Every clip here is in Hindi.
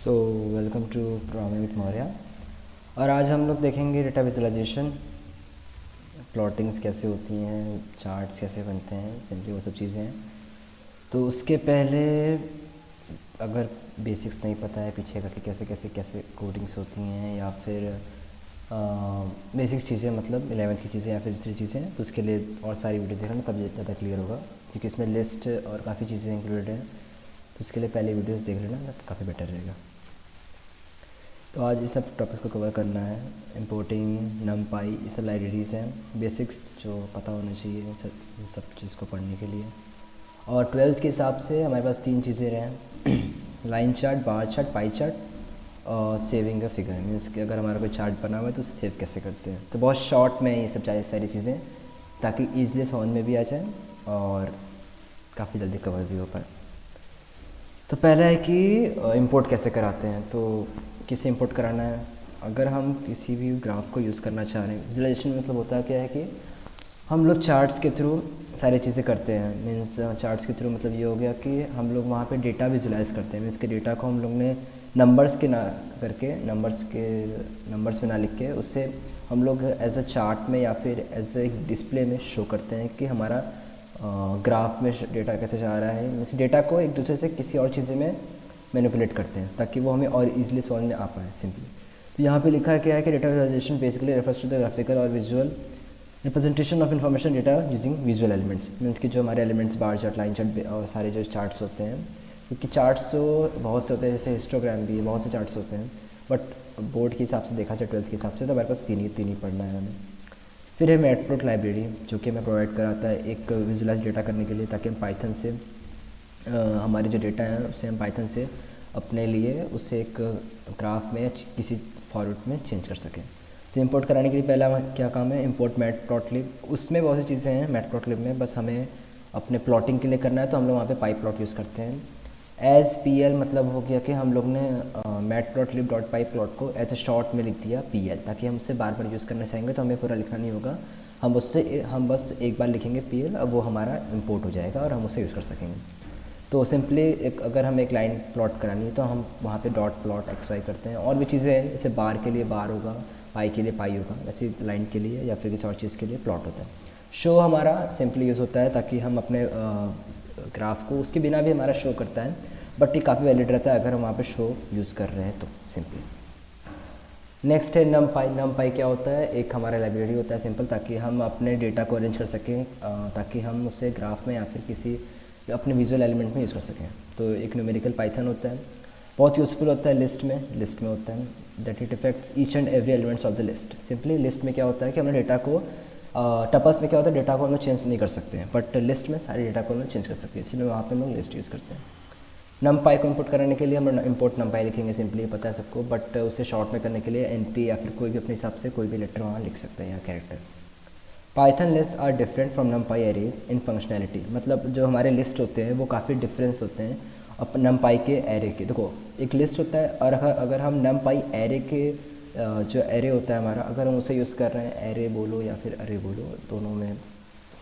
So welcome to programming with Maurya. और आज हम लोग देखेंगे डेटा विजुअलाइजेशन, प्लॉटिंग्स कैसे होती हैं, चार्ट्स कैसे बनते हैं, सिंपली वो सब चीज़ें हैं। तो उसके पहले अगर बेसिक्स नहीं पता है पीछे का कि कैसे कैसे कैसे कोडिंग्स होती हैं या फिर बेसिक्स चीज़ें मतलब 11th की चीज़ें या फिर दूसरी चीज़ें, तो उसके लिए और सारी वीडियोस देखना तब ज़्यादा क्लियर होगा, क्योंकि इसमें लिस्ट और काफ़ी चीज़ें इंक्लूडेड हैं। तो उसके लिए पहले वीडियोस देख लेना तो काफ़ी बेटर रहेगा। तो आज इस सब टॉपिक्स को कवर करना है। इंपोर्टिंग, नमपाई, ये सब लाइब्रेरीज़ हैं बेसिक्स जो पता होना चाहिए सब चीज़ को पढ़ने के लिए। और 12th के हिसाब से हमारे पास 3 चीज़ें रहे line chart, bar chart, pie chart और सेविंग अ फिगर। मीन्स कि अगर हमारा कोई चार्ट बना हुआ है तो उसे सेव कैसे करते हैं। तो बहुत शॉर्ट में ये सब सारी चीज़ें, ताकि ईजिली समझ में भी आ जाए और काफ़ी जल्दी कवर भी हो पाए। तो पहला है कि इंपोर्ट कैसे कराते हैं। तो किसे इंपोर्ट कराना है, अगर हम किसी भी ग्राफ को यूज़ करना चाह रहे हैं, विजुअलाइजेशन में मतलब होता क्या है कि हम लोग चार्ट्स के थ्रू सारी चीज़ें करते हैं। मीन्स चार्ट्स के थ्रू मतलब ये हो गया कि हम लोग वहाँ पे डेटा विजुलाइज करते हैं। मीन्स के डेटा को हम लोग ने नंबर्स के ना करके नंबर्स में ना लिख के उससे हम लोग एज अ चार्ट में या फिर एज ए डिस्प्ले में शो करते हैं कि हमारा ग्राफ में डेटा कैसे जा रहा है। मीन्स डेटा को एक दूसरे से किसी और चीज़ें में मैनिपुलेट करते हैं ताकि वो हमें और इजीली समझ में आ पाए सिंपली। तो यहाँ पे लिखा क्या है कि data visualisation basically refers to the graphical और visual representation of information data using visual elements. Means कि जो हमारे elements bar chart, line chart और सारे जो चार्ट्स होते हैं, क्योंकि चार्ट्स तो बहुत से होते हैं, जैसे हिस्टोग्राम भी बहुत से चार्ट्स होते हैं, बट बोर्ड के हिसाब से देखा जाए 12th के हिसाब से तो हमारे पास तीन ही पढ़ना है हमें। फिर है मैटप्लॉट लाइब्रेरी, जो कि हमें प्रोवाइड कराता है एक विजुअलाइज डेटा करने के लिए, ताकि हम पाइथन से हमारे जो डेटा है उससे हम पाइथन से अपने लिए उसे एक ग्राफ में किसी फॉर्मेट में चेंज कर सकें। तो इंपोर्ट कराने के लिए पहला क्या काम है, इंपोर्ट मैटप्लॉटलिब। उसमें बहुत सी चीज़ें हैं मैटप्लॉटलिब में, बस हमें अपने प्लॉटिंग के लिए करना है तो हम लोग वहाँ पे पाई प्लॉट यूज़ करते हैं। एज पी एल मतलब हो गया कि हम लोग ने मैटप्लॉटलिब डॉट पाई प्लॉट को एज ए शॉर्ट में लिख दिया पी एल, ताकि हम उससे बार बार यूज़ करना चाहेंगे तो हमें पूरा लिखना नहीं होगा, हम बस एक बार लिखेंगे पी एल, अब वो हमारा इम्पोर्ट हो जाएगा और हम उसे यूज़ कर सकेंगे। तो सिंपली अगर हम एक लाइन प्लॉट करानी है तो हम वहाँ पे डॉट प्लॉट एक्स वाई करते हैं। और भी चीज़ें हैं, जैसे बार के लिए बार होगा, पाई के लिए पाई होगा, वैसे लाइन के लिए या फिर किसी और चीज़ के लिए प्लॉट होता है। शो हमारा सिंपली यूज़ होता है ताकि हम अपने ग्राफ को उसके बिना भी हमारा शो करता है, बट ये काफ़ी वैलिड रहता है अगर हम वहाँ पे शो यूज़ कर रहे हैं तो सिंपली। नेक्स्ट है नमपाई। नमपाई क्या होता है, एक हमारा लाइब्रेरी होता है सिंपल, ताकि हम अपने डेटा को अरेंज कर सकें, ताकि हम उसे ग्राफ में या फिर किसी अपने विजुअल एलिमेंट में यूज़ कर सकें। तो एक न्यूमेरिकल पाइथन होता है, बहुत यूज़फुल होता है लिस्ट में होता है, that it effects each and every elements of the list. Simply list में क्या होता है कि हमने डेटा को टपल्स में क्या होता है, डेटा को हम लोग चेंज नहीं कर सकते हैं, बट लिस्ट में सारे डेटा को हम लोग चेंज कर सकते हैं, इसलिए वहाँ पर हम लोग लिस्ट यूज़ करते हैं। नमपाई को इंपोर्ट करने के लिए हम इंपोर्ट नमपाई लिखेंगे, सिंपली पता है सबको, बट उसे शॉर्ट में करने के लिए एनपी या फिर कोई भी अपने हिसाब से कोई भी लेटर वहाँ लिख सकते हैं या character. Python list are different from NumPy arrays in functionality. मतलब जो हमारे लिस्ट होते हैं वो काफ़ी डिफरेंस होते हैं अब नमपाई के एरे के। देखो एक लिस्ट होता है और अगर हम नमपाई एरे के जो एरे होता है हमारा, अगर हम उसे यूज़ कर रहे हैं, एरे बोलो या फिर अरे बोलो, दोनों में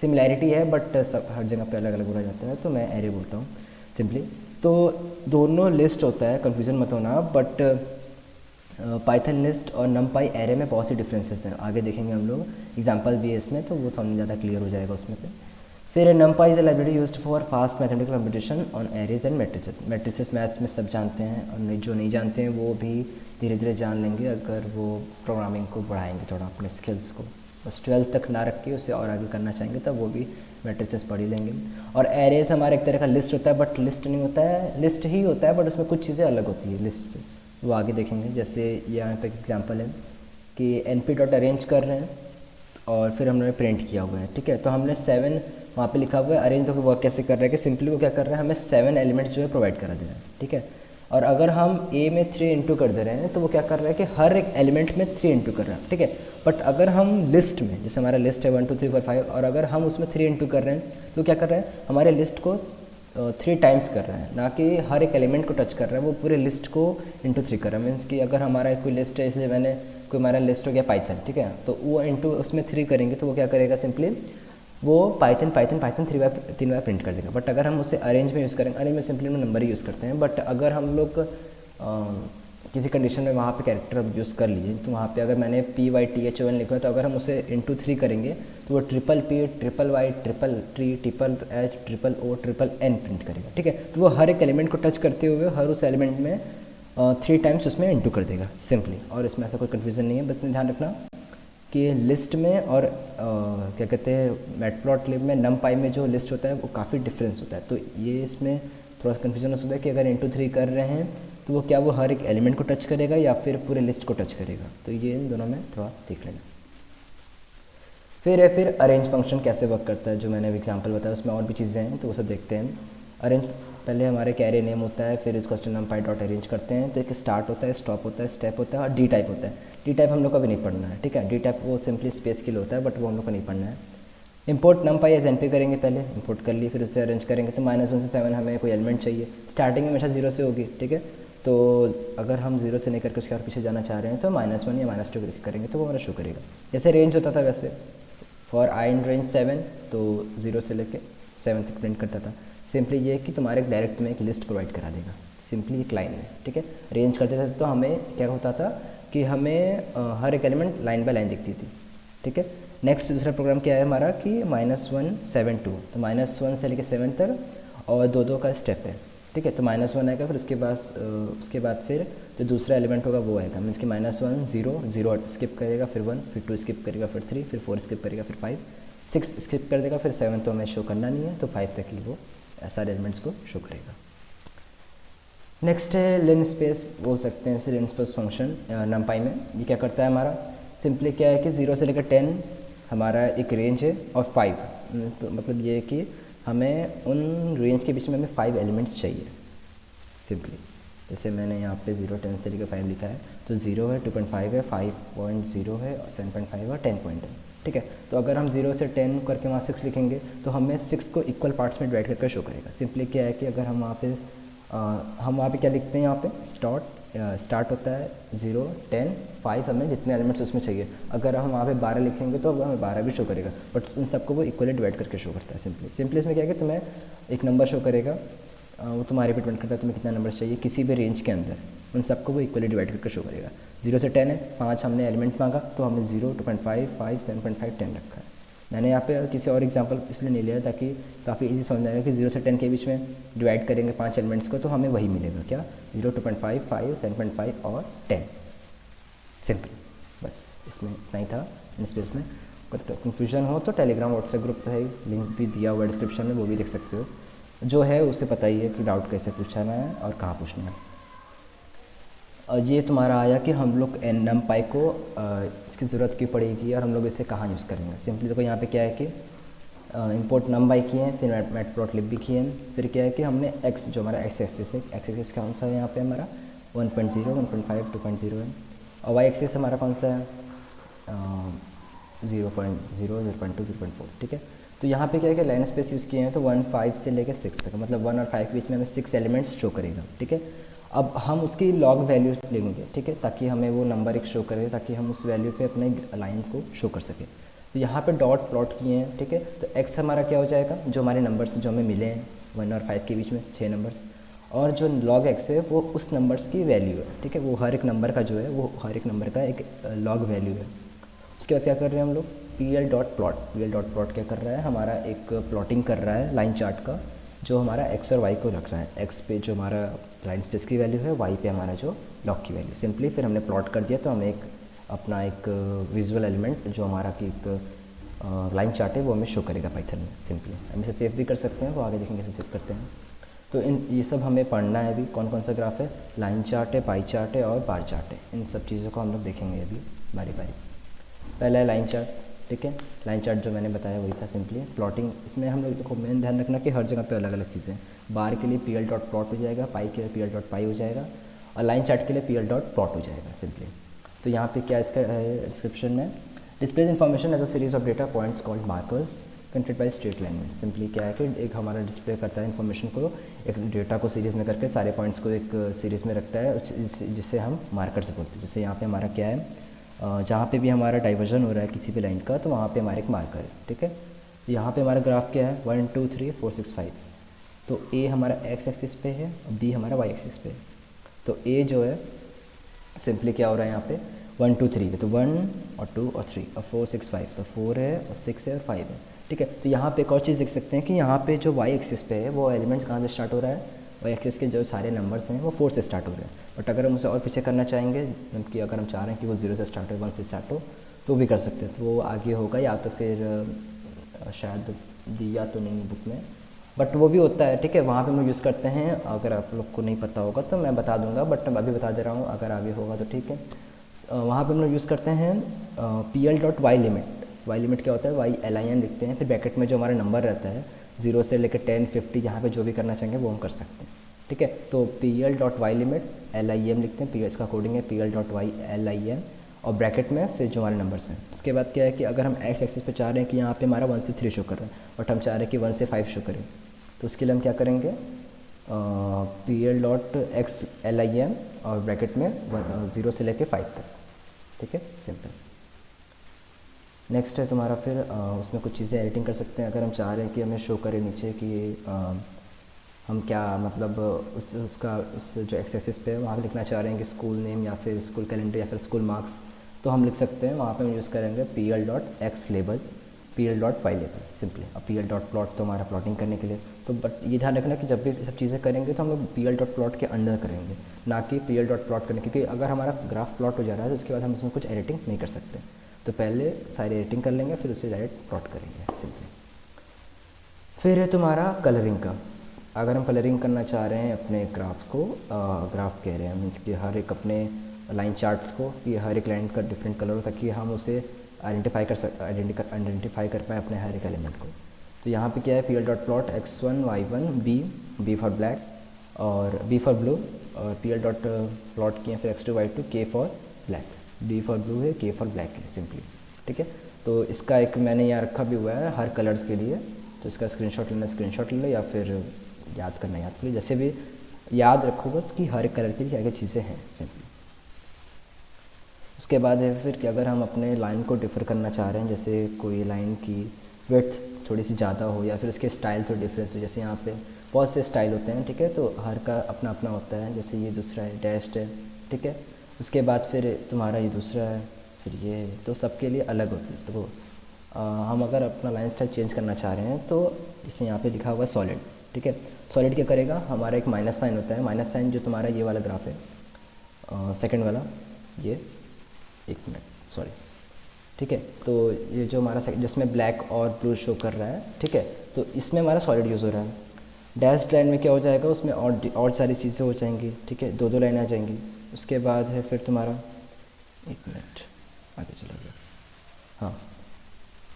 सिमिलैरिटी है बट सब हर जगह पे अलग अलग बोला जाता है, तो मैं एरे बोलता हूँ सिंपली। तो दोनों लिस्ट होता है, कन्फ्यूज़न मत होना, बट पाइथन लिस्ट और नमपाई एरे में बहुत सी डिफरेंसेस हैं, आगे देखेंगे हम लोग एग्जांपल भी है इसमें, तो वो समझ ज़्यादा क्लियर हो जाएगा उसमें से। फिर नमपाई is a library used for fast mathematical computation on arrays and matrices. Matrices maths में सब जानते हैं, और जो नहीं जानते हैं वो भी धीरे धीरे जान लेंगे अगर वो प्रोग्रामिंग को बढ़ाएंगे थोड़ा अपने स्किल्स को। बस 12th तक ना रख के उसे और आगे करना चाहेंगे तब वो भी मैट्रिसेस पढ़ ही लेंगे। और एरेज हमारा एक तरह का लिस्ट होता है, बट लिस्ट नहीं होता है, लिस्ट ही होता है बट उसमें कुछ चीज़ें अलग होती है लिस्ट से, वो आगे देखेंगे। जैसे यहाँ पे एग्जांपल है कि np डॉट अरेंज कर रहे हैं और फिर हमने प्रिंट किया हुआ है, ठीक है। तो हमने 7 वहाँ पे लिखा हुआ है, अरेंज तो वर्क कैसे कर रहा है कि सिंपली वो क्या कर रहा है, हमें 7 एलिमेंट्स जो है प्रोवाइड करा दे रहा है, ठीक है। और अगर हम a में 3 इंटू कर दे रहे हैं तो वो क्या कर रहा है कि हर एक एलिमेंट में 3 इंटू कर रहा है, ठीक है। बट अगर हम लिस्ट में, जैसे हमारा लिस्ट है 1 2 3 4 5, और अगर हम उसमें 3 इंटू कर रहे हैं तो क्या कर रहे हैं, हमारे लिस्ट को 3 टाइम्स कर रहा है, ना कि हर एक एलिमेंट को टच कर रहा है, वो पूरे लिस्ट को इंटू 3 कर रहा है। मीन्स कि अगर हमारा कोई लिस्ट है, इसलिए मैंने कोई हमारा लिस्ट हो गया पाइथन, ठीक है, तो वो इंटू उसमें 3 करेंगे तो वो क्या करेगा, सिंपली वो पाइथन 3 बार प्रिंट कर देगा। बट अगर हम उसे अरेंज में यूज़ करेंगे, अरेंज में सिंपली हम नंबर ही यूज़ करते हैं, बट अगर हम लोग किसी कंडीशन में वहाँ पे कैरेक्टर यूज़ कर लिए, तो वहाँ पे अगर मैंने PYTHON लिखा है तो अगर हम उसे इंटू 3 करेंगे तो वो triple P triple Y triple T triple H triple O triple N print करेगा, ठीक है। तो वो हर एक एलिमेंट को टच करते हुए हर उस एलिमेंट में 3 टाइम्स उसमें इंटू कर देगा सिंपली। और इसमें ऐसा कोई कन्फ्यूज़न नहीं है, बस ध्यान रखना कि लिस्ट में और क्या कहते हैं मैटप्लॉटलिब में नमपाई में जो लिस्ट होता है वो काफ़ी डिफरेंस होता है। तो ये इसमें थोड़ा सा कन्फ्यूजन हो सकता है कि अगर इंटू 3 कर रहे हैं तो वो क्या वो हर एक एलिमेंट को टच करेगा या फिर पूरे लिस्ट को टच करेगा, तो ये इन दोनों में थोड़ा देख लेना। फिर अरेंज फंक्शन कैसे वर्क करता है, जो मैंने एग्जांपल बताया उसमें और भी चीज़ें हैं तो वो सब देखते हैं। अरेंज पहले हमारे कैरे नेम होता है, फिर इसको नमपाई डॉट अरेंज करते हैं। तो एक स्टार्ट होता है, स्टॉप होता है, स्टेप होता है और डी टाइप होता है। डी टाइप हम लोग को अभी नहीं पढ़ना है, ठीक है। डी टाइप वो सिंपली स्पेस के लिए होता है, बट वो हम लोग को नहीं पढ़ना है। इंपोर्ट नमपाई एज एनपी करेंगे, पहले इंपोर्ट कर लिए, फिर उसे अरेंज करेंगे। तो -1 से 7 हमें कोई एलिमेंट चाहिए, स्टार्टिंग में हमेशा 0 से होगी, ठीक है। तो अगर हम 0 से लेकर के उसके और पीछे जाना चाह रहे हैं तो -1 या -2 करेंगे तो वो हमारा शो करेगा। जैसे रेंज होता था वैसे फॉर आई इन रेंज 7, तो 0 से लेकर 7 तक प्रिंट करता था। सिंपली ये कि तुम्हारे डायरेक्ट में एक लिस्ट प्रोवाइड करा देगा, सिंपली एक लाइन में, ठीक है। रेंज करते थे तो हमें क्या होता था कि हमें हर एक एलिमेंट लाइन बाय लाइन दिखती थी, ठीक है। नेक्स्ट दूसरा प्रोग्राम क्या है हमारा कि -1 7 2, तो -1 से लेकर 7 तक और 2 का स्टेप है, ठीक है। तो -1 आएगा, फिर उसके बाद फिर जो दूसरा एलिमेंट होगा वो आएगा, मीन्स कि -1 0 0 स्किप करेगा, फिर 1, फिर 2 स्किप करेगा, फिर 3, फिर 4 स्किप करेगा, फिर 5 6 स्किप कर देगा, फिर 7 तो हमें शो करना नहीं है, तो 5 तक ही वो सारे एलिमेंट्स को शो करेगा। नेक्स्ट है लिन स्पेस, बोल सकते हैं इसे लिन स्पेस फंक्शन नमपाई में। ये क्या करता है हमारा, सिंपली क्या है कि 0 से लेकर 10 हमारा एक रेंज है और 5, तो मतलब ये है कि हमें उन रेंज के बीच में हमें 5 एलिमेंट्स चाहिए सिंपली। जैसे मैंने यहाँ पे 0 10 से लेकर 5 लिखा है, तो 0 है, 2.5 है, 5.0 है, 7.5 और 10 पॉइंट है, ठीक है। तो अगर हम 0 से 10 करके वहाँ 6 लिखेंगे तो हमें 6 को इक्वल पार्ट्स में डिवाइड करके शो करेगा। सिंपली क्या है कि अगर हम वहाँ पे क्या लिखते हैं, यहाँ पे स्टार्ट होता है 0 10 5, हमें जितने एलिमेंट्स उसमें चाहिए। अगर हम वहाँ पे 12 लिखेंगे तो हमें 12 भी शो करेगा, बट उन सबको वो इक्वली डिवाइड करके शो करता है सिंपली इसमें क्या है कि तुम्हें एक नंबर शो करेगा, वो तुम्हारे पे डिपेंड करता है तुम्हें कितना नंबर चाहिए किसी भी रेंज के अंदर, उन सबको वो इक्वली डिवाइड करके शो करेगा। 0 से 10 है, 5 हमने एलिमेंट मांगा तो हमने 0 2.5 5 7.5 10 रखा है। मैंने यहाँ पे किसी और एग्जांपल इसलिए नहीं लिया ताकि काफ़ी इजी समझ आएगा कि 0 से 10 के बीच में डिवाइड करेंगे 5 एलिमेंट्स को तो हमें वही मिलेगा, क्या 0 2.5 5 7.5 और 10 सिंपल। बस इसमें इतना ही था इन स्पेस में। अगर कन्फ्यूजन हो तो टेलीग्राम व्हाट्सएप ग्रुप है, लिंक भी दिया हुआ डिस्क्रिप्शन में, वो भी देख सकते हो। जो है उससे पता ही है कि डाउट कैसे पूछना है और कहाँ पूछना है। और ये तुम्हारा आया कि हम लोग नमपाई को इसकी ज़रूरत क्यों पड़ेगी और हम लोग इसे कहाँ यूज़ करेंगे। सिंपली देखो यहाँ पे क्या है कि इंपोर्ट नमपाई किए हैं, फिर मैटप्लॉटलिब भी किए हैं, फिर क्या है कि हमने एक्स जो हमारा एक्स एक्सिस है, एक्स एक्सिस कौन सा है यहाँ पे हमारा 1.0 1.5 2.0 है, और वाई एक्सिस हमारा कौन सा है 0.0 0.2 0.4, ठीक है। तो यहाँ पे क्या है कि लाइन स्पेस यूज़ किए हैं तो 1 5 से लेकर 6 तक, मतलब 1 और 5 के बीच में हमें 6 एलिमेंट्स शो करेगा, ठीक है। अब हम उसकी लॉग वैल्यू लेंगे, ठीक है, ताकि हमें वो नंबर एक शो करे, ताकि हम उस वैल्यू पे अपने लाइन को शो कर सकें। तो यहाँ पे डॉट प्लॉट किए हैं, ठीक है। तो एक्स हमारा क्या हो जाएगा, जो हमारे नंबर्स जो हमें मिले हैं 1 और 5 के बीच में 6 नंबर्स, और जो लॉग एक्स है वो उस नंबर्स की वैल्यू है, ठीक है। वो हर एक नंबर का जो है वो हर एक नंबर का एक लॉग वैल्यू है। उसके बाद क्या कर रहे हैं हम लोग, PL डॉट प्लॉट क्या कर रहा है, हमारा एक प्लॉटिंग कर रहा है लाइन चार्ट का, जो हमारा एक्स और वाई को रख रहा है। एक्स पे जो हमारा लाइन स्पेस की वैल्यू है, वाई पे हमारा जो लॉग की वैल्यू। सिंपली फिर हमने प्लॉट कर दिया तो हमें एक अपना एक विजुअल एलिमेंट जो हमारा की एक लाइन चार्ट है वो हमें शो करेगा पाइथन में। सिंपली हम इसे सेव भी कर सकते हैं, वो आगे देखेंगे कैसे सेव करते हैं। तो ये सब हमें पढ़ना है अभी, कौन कौन सा ग्राफ है, लाइन चार्ट है, पाई चार्ट है और बार चार्ट है। इन सब चीज़ों को हम लोग देखेंगे अभी बारी बारी। पहला है लाइन चार्ट, ठीक है। लाइन चार्ट जो मैंने बताया वही था सिंपली प्लॉटिंग। इसमें हम लोग को मेन ध्यान रखना कि हर जगह पे अलग अलग चीज़ें, बार के लिए PL डॉट प्लॉट हो जाएगा, पाई के लिए PL डॉट पाई हो जाएगा, और लाइन चार्ट के लिए PL डॉट प्लॉट हो जाएगा सिंपली। तो यहाँ पे क्या इसका है डिस्क्रिप्शन में, displays information as a series of data points called markers connected by straight line. Simply क्या है कि एक हमारा डिस्प्ले करता है इन्फॉर्मेशन को, एक डेटा को सीरीज़ में करके सारे पॉइंट्स को एक सीरीज़ में रखता है, जिसे हम मार्कर्स बोलते हैं। जैसे यहाँ पे हमारा क्या है, जहाँ पे भी हमारा डाइवर्जन हो रहा है किसी भी लाइन का तो वहाँ पे हमारे एक मार्कर है, ठीक है। यहाँ पे हमारा ग्राफ क्या है 1 2 3 4 6 5, तो A हमारा एक्स एक्सिस पे है और B हमारा वाई एक्सिस पे है। तो ए जो है सिंपली क्या हो रहा है यहाँ पे 1 2 3, तो 1 और 2 और 3 और 4 6 5, तो 4 है और 6 है और 5 है, ठीक है। तो यहाँ पे एक और चीज़ देख सकते हैं कि यहाँ पे जो वाई एक्सिस पे है वो एलिमेंट कहाँ से स्टार्ट हो रहा है, वाई एक्सिस के जो सारे नंबर्स हैं वो 4 से स्टार्ट हो रहे हैं। बट अगर हम उसे और पीछे करना चाहेंगे कि अगर हम चाह रहे हैं कि वो 0 से स्टार्ट हो 1 से स्टार्ट हो तो भी कर सकते हैं। तो वो आगे होगा या तो फिर शायद दिया तो नहीं बुक में, बट वो भी होता है, ठीक है। वहाँ पे हम लोग यूज़ करते हैं, अगर आप लोग को नहीं पता होगा तो मैं बता दूंगा, बट मैं अभी बता दे रहा हूँ, अगर आगे होगा तो ठीक है। वहाँ पे हम लोग यूज़ करते हैं pl.y लिमिट। वाई लिमिट क्या होता है, वाई LIN लिखते हैं, फिर ब्रैकेट में जो हमारा नंबर रहता है 0 से लेकर 10 50 जहाँ पे जो भी करना चाहेंगे वो हम कर सकते हैं, ठीक है। तो pl.y लिमिट LIM लिखते हैं, पी इसका कोडिंग है pl.y LIM, और ब्रैकेट में फिर जो हमारे नंबर्स हैं। उसके बाद क्या है कि अगर हम एक्स एक्सिस पे चाह रहे हैं कि यहाँ पे हमारा 1 से 3 शो कर रहा है, बट हम चाह रहे हैं कि 1 से 5 शो करें, तो उसके लिए हम क्या करेंगे, pl.x LIM और ब्रैकेट में 0 से लेके 5 तक, ठीक है, सिंपल। नेक्स्ट है तुम्हारा फिर उसमें कुछ चीज़ें एडिटिंग कर सकते हैं। अगर हम चाह रहे हैं कि हमें शो करें नीचे कि हम क्या मतलब उस जो एक्स एक्सिस पे है वहाँ पे लिखना चाह रहे हैं कि स्कूल नेम या फिर स्कूल कैलेंडर या फिर स्कूल मार्क्स, तो हम लिख सकते हैं। वहाँ पे हम यूज़ करेंगे pl.x label, pl.y label simply. अब pl.plot तो हमारा प्लॉटिंग करने के लिए, तो बट ये ध्यान रखना कि जब भी सब चीज़ें करेंगे तो हम लोग pl.plot के अंदर करेंगे, ना कि pl.plot करने, क्योंकि अगर हमारा ग्राफ प्लॉट हो जा रहा है तो उसके बाद हम उसमें कुछ एडिटिंग नहीं कर सकते। तो पहले सारी एडिटिंग कर लेंगे फिर उसे डायरेक्ट प्लॉट करेंगे सिंपली। फिर है तुम्हारा कलरिंग का। अगर हम कलरिंग करना चाह रहे हैं अपने ग्राफ्स को, ग्राफ कह रहे हैं मीन्स कि हर एक अपने लाइन चार्ट्स को, कि हर एक लाइन का डिफरेंट कलर हो ताकि हम उसे आइडेंटिफाई कर पाएँ अपने हर एक एलिमेंट को। तो यहाँ पे क्या है, pl.plot x1 y1 b for black और b फॉर ब्लू, और pl.plot किए फिर x2 y2 k for black, d for blue है, k फॉर ब्लैक है सिंपली, ठीक है। तो इसका एक मैंने यहाँ रखा भी हुआ है हर कलर्स के लिए, तो इसका स्क्रीनशॉट लेना स्क्रीनशॉट ले लो, या फिर याद करना याद कर लो, जैसे भी याद रखो बस कि हर एक कलर के लिए क्या क्या चीज़ें हैं सिंपली। उसके बाद है फिर कि अगर हम अपने लाइन को डिफ़र करना चाह रहे हैं, जैसे कोई लाइन की विड्थ थोड़ी सी ज़्यादा हो या फिर उसके स्टाइल थोड़ी डिफरेंस हो, जैसे यहाँ पे बहुत से स्टाइल होते हैं, ठीक है, तो हर का अपना अपना होता है। जैसे ये दूसरा है डैश्ड है, ठीक है। उसके बाद फिर तुम्हारा ये दूसरा है, फिर ये, तो सबके लिए अलग होते हैं। तो हम अगर अपना लाइन स्टाइल चेंज करना चाह रहे हैं तो जैसे यहाँ पे लिखा हुआ है सॉलिड, ठीक है। सॉलिड क्या करेगा, हमारा एक माइनस साइन होता है, माइनस साइन जो तुम्हारा ये वाला ग्राफ है सेकंड वाला, ये एक मिनट सॉरी, ठीक है। तो ये जो हमारा जिसमें ब्लैक और ब्लू शो कर रहा है, ठीक है, तो इसमें हमारा सॉलिड यूज़ हो रहा है। डैश लाइन में क्या हो जाएगा, उसमें और सारी चीज़ें हो जाएंगी, ठीक है, दो लाइनें आ जाएंगी। उसके बाद है फिर तुम्हारा, एक मिनट आगे चला गया, हाँ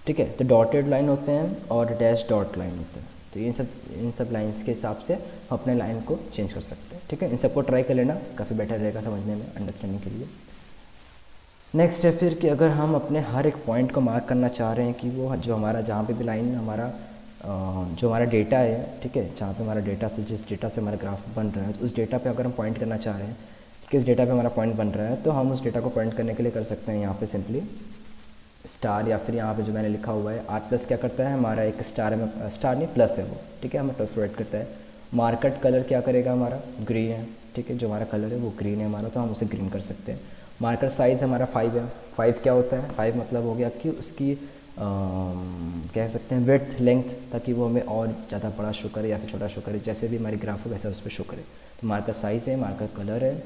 ठीक है, तो डॉटेड लाइन होते हैं और डैश डॉट लाइन होते हैं। तो इन सब लाइंस के हिसाब से हम अपने लाइन को चेंज कर सकते हैं, ठीक है। इन सबको ट्राई कर लेना, काफ़ी बेटर रहेगा समझने में, अंडरस्टैंडिंग के लिए। नेक्स्ट है फिर कि अगर हम अपने हर एक पॉइंट को मार्क करना चाह रहे हैं कि वो जो हमारा जहाँ पे भी लाइन हमारा जो हमारा डेटा है, ठीक है, जहाँ पे हमारा डेटा से जिस डेटा से हमारा ग्राफ बन रहा है, तो उस डेटा पे अगर हम पॉइंट करना चाह रहे हैं, किस डेटा पे हमारा पॉइंट बन रहा है, तो हम उस डेटा को पॉइंट करने के लिए कर सकते हैं यहाँ पे सिंपली स्टार, या फिर यहाँ पे जो मैंने लिखा हुआ है आर प्लस क्या करता है, हमारा एक स्टार में, स्टार नहीं प्लस है वो, ठीक है, हमें प्लस प्रोवाइड करता है। मार्केट कलर क्या करेगा, हमारा ग्रीन है, ठीक है, जो हमारा कलर है वो ग्रीन है हमारा, तो हम उसे ग्रीन कर सकते हैं। मार्कर साइज़ हमारा 5 है। 5 क्या होता है, 5 मतलब हो गया कि उसकी कह सकते हैं विड्थ लेंथ, ताकि वो हमें और ज़्यादा बड़ा शो करे या फिर छोटा शो करे, जैसे भी हमारी ग्राफ हो वैसा उस पर शो करे। तो मार्कर साइज़ है, मार्कर कलर है,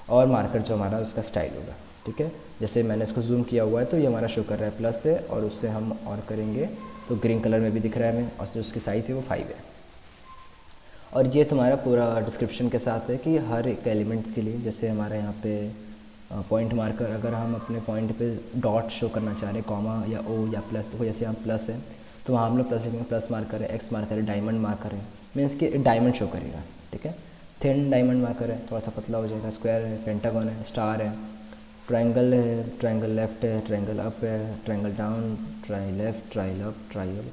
और मार्कर जो हमारा उसका स्टाइल होगा, ठीक है। जैसे मैंने इसको जूम किया हुआ है तो ये हमारा शो कर रहा है प्लस है, और उससे हम और करेंगे तो ग्रीन कलर में भी दिख रहा है हमें, और उसकी साइज़ है वो 5 है। और ये तुम्हारा पूरा डिस्क्रिप्शन के साथ है कि हर एक एलिमेंट के लिए, जैसे हमारा यहाँ पे पॉइंट मार्कर, अगर हम अपने पॉइंट पे डॉट शो करना चाह रहे हैं, कॉमा या ओ या प्लस, तो जैसे यहाँ प्लस है तो वहाँ हम लोग प्लस लिखेंगे, प्लस मार्कर है, एक्स मार्कर है, डायमंड मार्कर है, मीन्स कि डायमंड शो करेगा, ठीक है। थिन डायमंड मार्कर है, थोड़ा सा पतला हो जाएगा, स्क्वायर है, पेंटागन है, स्टार है, ट्रायंगल है, ट्रायंगल लेफ्ट है, ट्रायंगल अप है, triangle down, try left, try up, try up,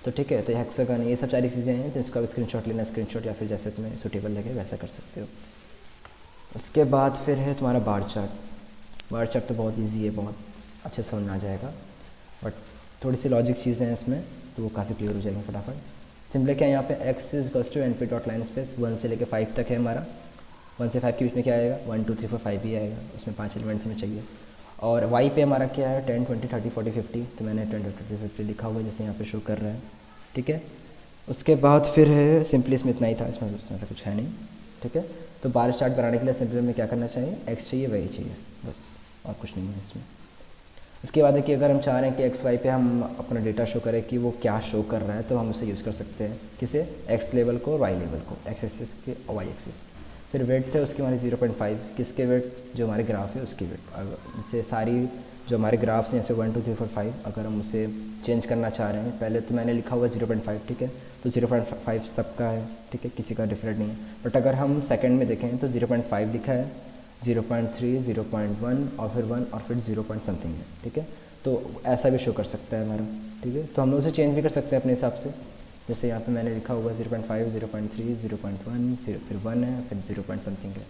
तो ठीक है। तो हेक्सागन, ये सब सारी चीज़ें हैं जिसको आप स्क्रीनशॉट लेना, स्क्रीनशॉट या फिर जैसे तुम्हें सूटेबल लगे वैसा कर सकते हो। उसके बाद फिर है तुम्हारा बार चार्ट। बार चार्ट तो बहुत इजी है, बहुत अच्छे से समझ में आ जाएगा, बट थोड़ी सी लॉजिक चीज़ें हैं इसमें, तो वो काफ़ी क्लियर हो जाएंगे फटाफट। सिंपली क्या है, यहाँ पे x is equals to n p dot line space 1 से लेकर 5 तक है हमारा, 1 से 5 के बीच में क्या आएगा, 1 2 3 4 5 ही आएगा, उसमें 5 एलिमेंट्स में चाहिए। और वाई पे हमारा क्या है 10 20 30 40 50, तो मैंने 10 20 50 लिखा हुआ है जैसे यहाँ पे शो कर रहा है, ठीक है। उसके बाद फिर है सिंपली इसमें इतना ही था, इसमें ऐसा कुछ है नहीं, ठीक है। तो बार चार्ट बनाने के लिए सिंपली हमें क्या करना चाहिए, एक्स चाहिए, वाई चाहिए, बस और कुछ नहीं है इसमें। इसके बाद है कि अगर हम चाह रहे हैं कि एक्स वाई पे हम अपना डेटा शो करें कि वो क्या शो कर रहा है, तो हम उसे यूज़ कर सकते हैं, किसे, एक्स लेवल को और वाई लेवल को, एक्स एक्सिस के और वाई एक्सिस। फिर वेट थे उसकी हमारी 0.5, किसके वेट, जो हमारे ग्राफ है उसकी वेट। अगर जैसे सारी जो हमारे ग्राफ्स हैं जैसे 1 2 3 4 5, अगर हम उसे चेंज करना चाह रहे हैं, पहले तो मैंने लिखा हुआ 0.5, ठीक है, तो 0.5 सबका है, ठीक है, किसी का डिफरेंट नहीं है। बट अगर हम सेकंड में देखें तो 0.5 लिखा है, 0.3 0.1 और फिर 1 और फिर 0 पॉइंट समथिंग है, ठीक है। तो ऐसा भी शो कर सकता है हमारा, ठीक है। तो हम लोग उसे चेंज भी कर सकते हैं अपने हिसाब से, जैसे यहाँ पे मैंने लिखा हुआ 0.5 0.3 0.1 फिर 1 है, फिर 0 पॉइंट समथिंग है।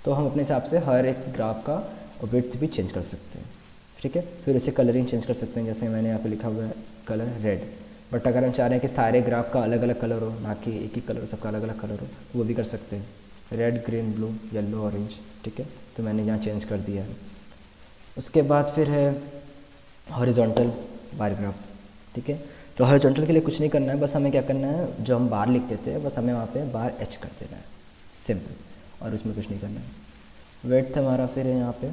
तो हम अपने हिसाब से हर एक ग्राफ का विड्थ भी चेंज कर सकते हैं, ठीक है। फिर इसे कलरिंग चेंज कर सकते हैं, जैसे मैंने यहाँ पे लिखा हुआ है कलर रेड। बट अगर हम चाह रहे हैं कि सारे ग्राफ का अलग अलग कलर हो, ना कि एक ही कलर, सबका अलग अलग कलर हो, तो वो भी कर सकते हैं, red green blue yellow orange, ठीक है। तो मैंने यहाँ चेंज कर दिया है। उसके बाद फिर है हॉरिजॉन्टल बार ग्राफ, ठीक है। तो हॉरिजॉन्टल के लिए कुछ नहीं करना है, बस हमें क्या करना है, जो हम बार लिखते थे बस हमें वहाँ पे बार एच कर देना है, सिंपल, और उसमें कुछ नहीं करना है। वेट हमारा फिर है यहाँ पे,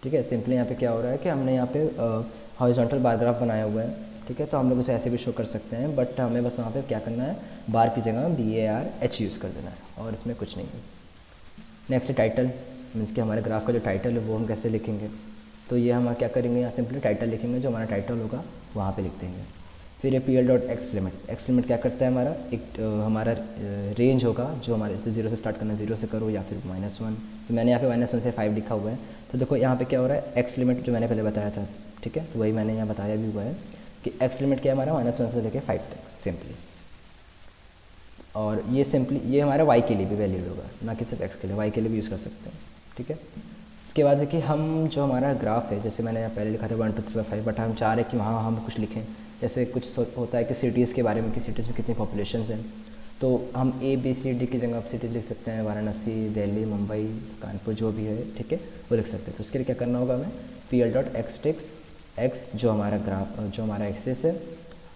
ठीक है। सिंपली यहाँ पे क्या हो रहा है कि हमने यहाँ पे हॉरिजॉन्टल बार ग्राफ बनाया हुआ है, ठीक है। तो हम लोग उसे ऐसे भी शो कर सकते हैं, बट हमें बस वहाँ पे क्या करना है, बार की जगह BAR H यूज़ कर देना है, और इसमें कुछ नहीं है। नेक्स्ट है टाइटल, मीन्स कि हमारे ग्राफ का जो टाइटल है वो हम कैसे लिखेंगे। तो ये हम क्या करेंगे, यहाँ सिंपली टाइटल लिखेंगे, जो हमारा टाइटल होगा वहाँ पे लिख देंगे। फिर ये PL.X लिमिट, एक्स लिमिट क्या करता है, हमारा एक हमारा रेंज होगा, जो हमारे से 0 से स्टार्ट करना, 0 से करो या फिर -1। तो मैंने यहाँ पे -1 से 5 लिखा हुआ है। तो देखो यहाँ पे क्या हो रहा है, एक्स लिमिट जो मैंने पहले बताया था, ठीक है, तो वही मैंने यहाँ बताया भी हुआ है कि एक्स लिमिट क्या है हमारा, -1 से लेकर 5 तक सिंपली। और ये सिंपली ये हमारा वाई के लिए भी वैलिड होगा, ना कि सिर्फ एक्स के लिए, वाई के लिए भी यूज़ कर सकते हैं, ठीक है। उसके बाद है कि हम जो हमारा ग्राफ है, जैसे मैंने पहले लिखा था 1 2 3 4 5, बट हम चाह रहे हैं कि वहाँ हम कुछ लिखें, जैसे कुछ होता है कि सिटीज़ के बारे में, कि सिटीज़ में कितनी पॉपुलेशन हैं, तो हम ABCD की जगह सिटीज़ लिख सकते हैं, वाराणसी, दिल्ली, मुंबई, कानपुर, जो भी है, ठीक है, वो लिख सकते हैं। तो उसके लिए क्या करना होगा हमें, PL.X टेक्स एक्स जो हमारा ग्राफ, जो हमारा एक्सेस है,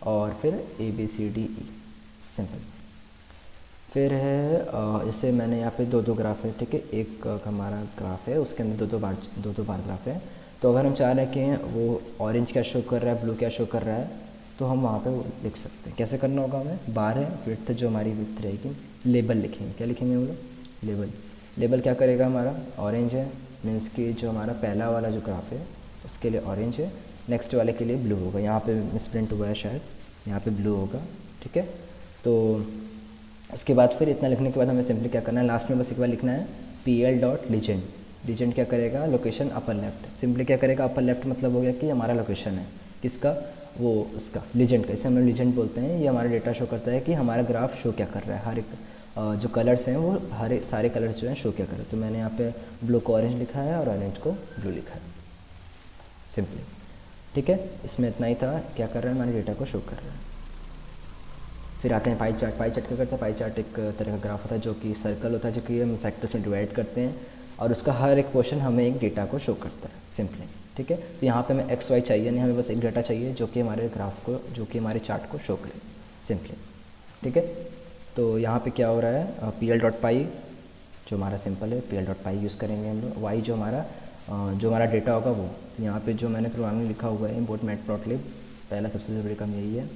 और फिर ABCDE, सिंपल। फिर है जैसे मैंने यहाँ पे दो ग्राफ है, ठीक है, एक हमारा ग्राफ है उसके अंदर दो बार ग्राफ है। तो अगर हम चाह रहे हैं कि वो ऑरेंज क्या शो कर रहा है, ब्लू क्या शो कर रहा है, तो हम वहाँ पे वो लिख सकते हैं। कैसे करना होगा हमें, बार है, विड्थ जो हमारी विड्थ रहेगी, लेबल लिखेंगे, क्या लिखेंगे हम लोग, लेबल। लेबल क्या करेगा हमारा, ऑरेंज है, मीन्स कि जो हमारा पहला वाला जो ग्राफ है उसके लिए ऑरेंज है, नेक्स्ट वाले के लिए ब्लू होगा। यहाँ पे मिसप्रिंट हुआ है शायद, यहाँ पे ब्लू होगा, ठीक है। तो उसके बाद फिर इतना लिखने के बाद हमें सिंपली क्या करना है, लास्ट में बस एक बार लिखना है PL.Legend। लीजेंड क्या करेगा, लोकेशन अपर लेफ्ट। सिंपली क्या करेगा, अपर लेफ्ट मतलब हो गया कि हमारा लोकेशन है किसका, वो उसका लीजेंड का, इसे हम लोग लीजेंड बोलते हैं। ये हमारा डेटा शो करता है कि हमारा ग्राफ शो क्या कर रहा है, हर एक जो कलर्स हैं वो हर एक सारे कलर्स जो हैं शो क्या कर रहे हैं। तो मैंने यहाँ पे ब्लू को ऑरेंज लिखा है और ऑरेंज को ब्लू लिखा है सिंपली, ठीक है। इसमें इतना ही था, क्या कर रहा है, हमारे डेटा को शो कर रहा है। फिर आते हैं पाई चार्ट। पाई चार्ट क्या करता है, पाई चार्ट एक तरह का ग्राफ होता है जो कि सर्कल होता है, जो कि हम सेक्टर्स में डिवाइड करते हैं, और उसका हर एक पोर्शन हमें एक डेटा को शो करता है सिंपली, ठीक है। तो यहाँ पे हमें XY चाहिए नहीं, हमें बस एक डेटा चाहिए जो कि हमारे ग्राफ को, जो कि हमारे चार्ट को शो करे सिंपली, ठीक है। तो यहाँ पे क्या हो रहा है, PL.Py जो हमारा सिंपल है, PL.Py यूज़ करेंगे हम लोग। Y जो हमारा डेटा होगा वो, यहाँ पे जो मैंने प्रोग्राम में लिखा हुआ है इम्पोर्ट मैटप्लॉटलिब, पहला सबसे ज़रूरी काम यही है।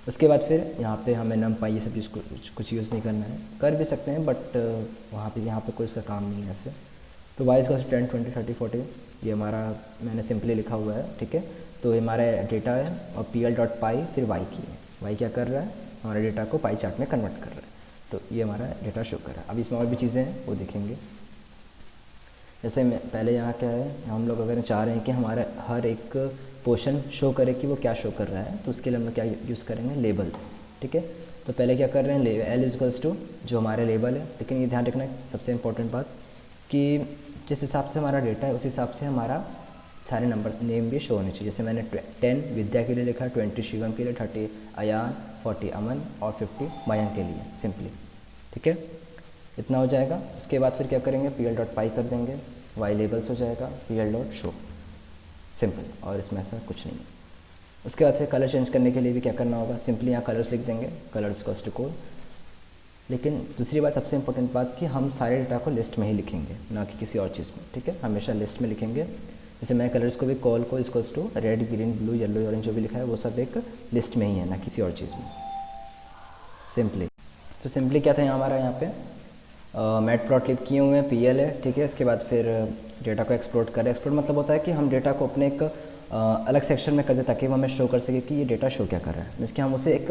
उसके बाद फिर यहाँ पे हमें NumPy ये सब कुछ यूज़ नहीं करना है, कर भी सकते हैं बट यहाँ पे कोई इसका काम नहीं है ऐसे। तो y का 10 20 30 40 ये हमारा मैंने सिंपली लिखा हुआ है, ठीक है। तो ये हमारा डेटा है और PL.Py फिर y की है, y क्या कर रहा है, हमारे डेटा को पाई चार्ट में कन्वर्ट कर रहा है। तो ये हमारा डेटा शो कर रहा है। अब इसमें और भी चीज़ें हैं वो देखेंगे। जैसे पहले यहाँ क्या है, हम लोग अगर चाह रहे हैं कि हमारा हर एक पोर्शन शो करे कि वो क्या शो कर रहा है, तो उसके लिए हम लोग क्या यूज़ करेंगे, लेबल्स, ठीक है। तो पहले क्या कर रहे हैं, L इक्वल्स टू जो हमारे लेबल है, लेकिन ये ध्यान रखना है सबसे इम्पोर्टेंट बात कि जिस हिसाब से हमारा डेटा है उस हिसाब से हमारा सारे नंबर नेम भी शो होने चाहिए। जैसे मैंने 10 विद्या के लिए लिखा, 20 शिवम के लिए, 30 अयान, 40 अमन और 50 मयंक के लिए सिंपली, ठीक है, इतना हो जाएगा। उसके बाद फिर क्या करेंगे, pl.py कर देंगे, y लेबल्स हो जाएगा, pl.show, सिंपल, और इसमें ऐसा कुछ नहीं है। उसके बाद से कलर चेंज करने के लिए भी क्या करना होगा, सिंपली यहाँ कलर्स लिख देंगे, कलर्स कॉस्ट कोड। लेकिन दूसरी बात, सबसे इंपॉर्टेंट बात, कि हम सारे डेटा को लिस्ट में ही लिखेंगे, ना कि किसी और चीज़ में, ठीक है, हमेशा लिस्ट में लिखेंगे। जैसे मैं कलर्स को भी कॉल को equals to red, green, blue, yellow, orange जो भी लिखा है वो सब एक लिस्ट में ही है, ना किसी और चीज़ में, सिंपली। तो सिंपली क्या था हमारा यहाँ पे, मैट प्लॉट लिप किए हुए हैं, PL है, ठीक है। इसके बाद फिर डेटा को एक्सप्लोर करें। एक्सप्लोर मतलब होता है कि हम डेटा को अपने एक अलग सेक्शन में कर दें, ताकि वो हमें शो कर सके कि ये डेटा शो क्या कर रहा है। मीन्स कि हम उसे एक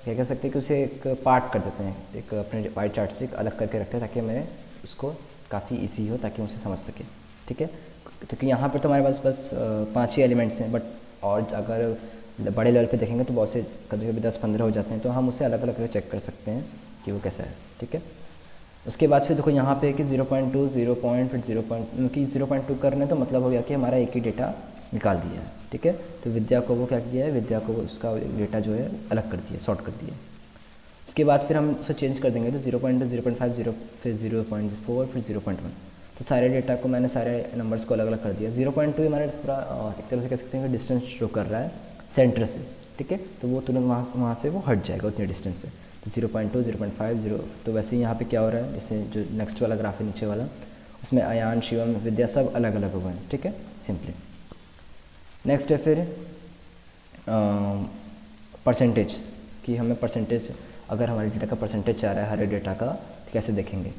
क्या कह सकते हैं कि उसे एक पार्ट कर देते हैं, एक अपने पाई चार्ट से अलग करके रखते हैं, ताकि हमें उसको काफ़ी ईजी हो, ताकि हम उसे समझ सकें, ठीक है। तो कि यहाँ पर तो हमारे पास बस 5 ही एलिमेंट्स हैं, बट और अगर बड़े लेवल पे देखेंगे तो बहुत से कभी कभी 10-15 हो जाते हैं, तो हम उसे अलग अलग करके चेक कर सकते हैं कि वो कैसा है, ठीक है। उसके बाद फिर देखो यहाँ पे कि 0.2 0 फिर 0.2 करने, तो मतलब हो गया कि हमारा एक ही डेटा निकाल दिया है, ठीक है। तो विद्या को वो क्या किया है, विद्या को उसका डेटा जो है अलग कर दिया, सॉर्ट कर दिया। उसके बाद फिर हम उसे चेंज कर देंगे, तो 0.2 0.5 0 फिर 0.4 फिर 0.1। तो सारे डेटा को मैंने सारे नंबर्स को अलग अलग कर दिया। 0.2 हमारे पूरा एक तरह से कह सकते हैं कि डिस्टेंस शो कर रहा है सेंटर से, ठीक है। तो वो तुरंत वहाँ से वो हट जाएगा उतने डिस्टेंस से। तो 0.2 0.5 0। तो वैसे ही यहाँ पे क्या हो रहा है, जैसे जो नेक्स्ट वाला ग्राफ है नीचे वाला, उसमें अयान, शिवम, विद्या सब अलग अलग हुए हैं, ठीक है, सिंपली। नेक्स्ट है फिर परसेंटेज, कि हमें परसेंटेज, अगर हमारे डेटा का परसेंटेज चाह रहा है हर डेटा का, तो कैसे देखेंगे।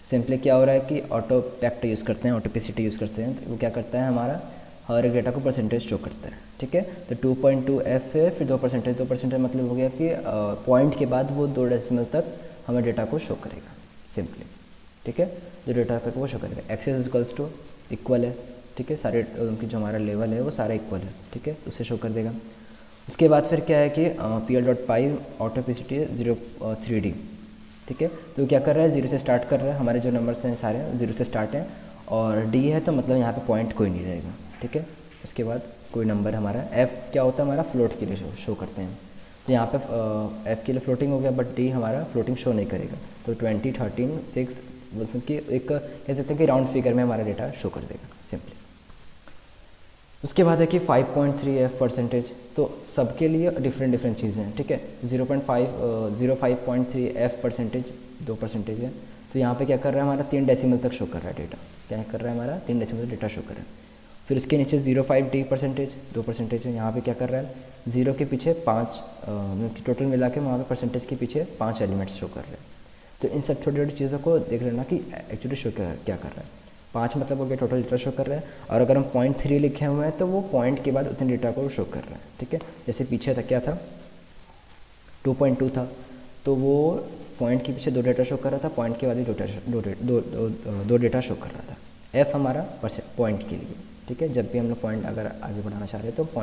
सिंपली क्या हो रहा है कि ऑटो पैक्ट यूज़ करते हैं, ऑटोपेसिटी यूज़ करते हैं। तो वो क्या करता है, हमारा हर एक डेटा को परसेंटेज शो करता है, ठीक है। तो 2.2f है, फिर 2% मतलब हो गया कि पॉइंट के बाद वो 2 डेसिमल तक हमें डेटा को शो करेगा, सिंपली, ठीक है। जो डेटा तक वो शो करेगा। एक्सेस इक्वल्स टू इक्वल है, ठीक है, सारे उनकी जो हमारा लेवल है वो सारा इक्वल है, ठीक है, उसे शो कर देगा। उसके बाद फिर क्या है कि pl.py ऑटोपेसिटी 0.3d, ठीक है। तो क्या कर रहा है, 0 से स्टार्ट कर रहा है, हमारे जो नंबर्स हैं सारे 0 से स्टार्ट हैं, और d है तो मतलब यहाँ पे पॉइंट कोई नहीं रहेगा, ठीक है। उसके बाद कोई नंबर हमारा f क्या होता है, हमारा फ्लोट के लिए शो करते हैं। तो यहाँ पे f के लिए फ्लोटिंग हो गया, बट d हमारा फ्लोटिंग शो नहीं करेगा। तो 20, 13, 6 मतलब कि एक कह सकते हैं कि राउंड फिगर में हमारा डेटा शो कर देगा, सिंपली। उसके बाद है कि 5.3f परसेंटेज, तो सबके लिए डिफरेंट चीज़ें हैं, ठीक है। 0.5 परसेंटेज 2% है। तो यहाँ पे क्या कर रहा है, हमारा 3 डेसिमल तक शो कर रहा है डेटा, क्या कर रहा है, हमारा 3 डेसिमल डेटा शो कर रहा है। फिर उसके नीचे 0.5d परसेंटेज 2% है। यहाँ पे क्या कर रहा है, 0 के पीछे 5 टोटल मिला के वहाँ पे परसेंटेज के पीछे 5 एलिमेंट्स शो कर रहे हैं। तो इन सब छोटी छोटी चीज़ों को देख लेना कि एक्चुअली शो क्या कर रहा है। 5 मतलब हो गया टोटल डेटा शो कर रहा है, और अगर हम 0.3 लिखे हुए हैं तो वो पॉइंट के बाद उतने डेटा को शो कर रहा है, ठीक है। जैसे पीछे था क्या था, 2.2 था, तो वो पॉइंट के पीछे 2 डेटा शो कर रहा था, पॉइंट के बाद भी दो डेटा शो कर रहा था। f हमारा पॉइंट के लिए, ठीक है। जब भी हम लोग पॉइंट अगर आगे बढ़ाना चाह रहे हैं तो पॉइंट